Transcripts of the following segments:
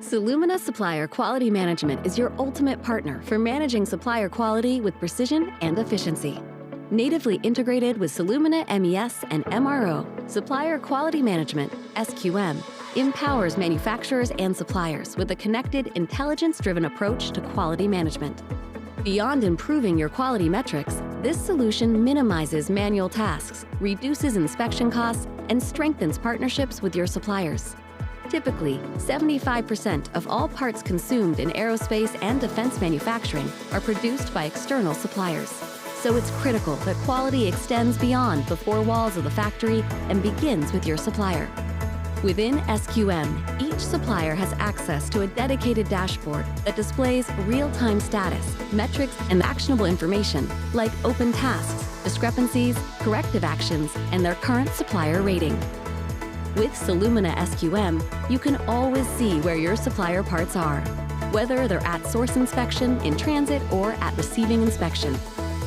Solumina Supplier Quality Management is your ultimate partner for managing supplier quality with precision and efficiency. Natively integrated with Solumina MES and MRO, Supplier Quality Management, SQM, empowers manufacturers and suppliers with a connected, intelligence-driven approach to quality management. Beyond improving your quality metrics, this solution minimizes manual tasks, reduces inspection costs, and strengthens partnerships with your suppliers. Typically, 75% of all parts consumed in aerospace and defense manufacturing are produced by external suppliers. So it's critical that quality extends beyond the four walls of the factory and begins with your supplier. Within SQM, each supplier has access to a dedicated dashboard that displays real-time status, metrics, and actionable information like open tasks, discrepancies, corrective actions, and their current supplier rating. With Solumina SQM, you can always see where your supplier parts are, whether they're at source inspection, in transit, or at receiving inspection.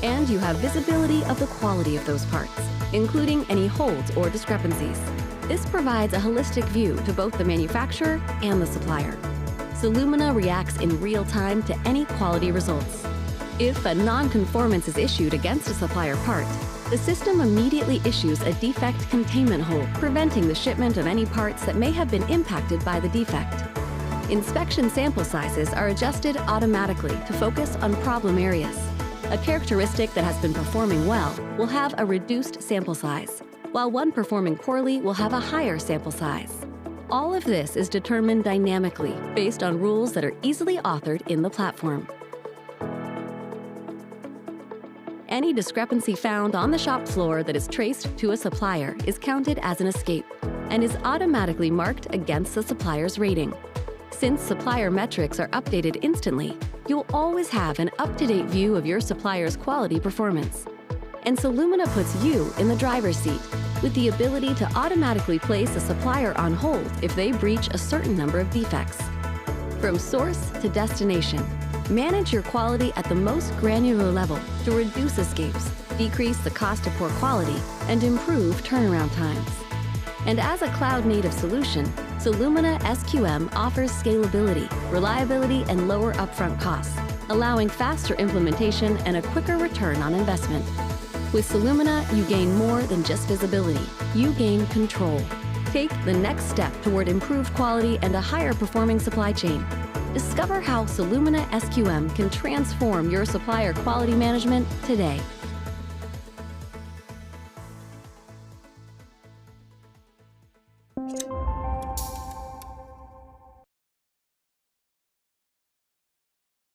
And you have visibility of the quality of those parts, including any holds or discrepancies. This provides a holistic view to both the manufacturer and the supplier. Solumina reacts in real time to any quality results. If a non-conformance is issued against a supplier part, the system immediately issues a defect containment hold, preventing the shipment of any parts that may have been impacted by the defect. Inspection sample sizes are adjusted automatically to focus on problem areas. A characteristic that has been performing well will have a reduced sample size, while one performing poorly will have a higher sample size. All of this is determined dynamically based on rules that are easily authored in the platform. Any discrepancy found on the shop floor that is traced to a supplier is counted as an escape and is automatically marked against the supplier's rating. Since supplier metrics are updated instantly, you'll always have an up-to-date view of your supplier's quality performance. And Solumina puts you in the driver's seat with the ability to automatically place a supplier on hold if they breach a certain number of defects. From source to destination, manage your quality at the most granular level to reduce escapes, decrease the cost of poor quality, and improve turnaround times. And as a cloud-native solution, Solumina SQM offers scalability, reliability, and lower upfront costs, allowing faster implementation and a quicker return on investment. With Solumina, you gain more than just visibility. You gain control. Take the next step toward improved quality and a higher performing supply chain. Discover how Solumina SQM can transform your supplier quality management today.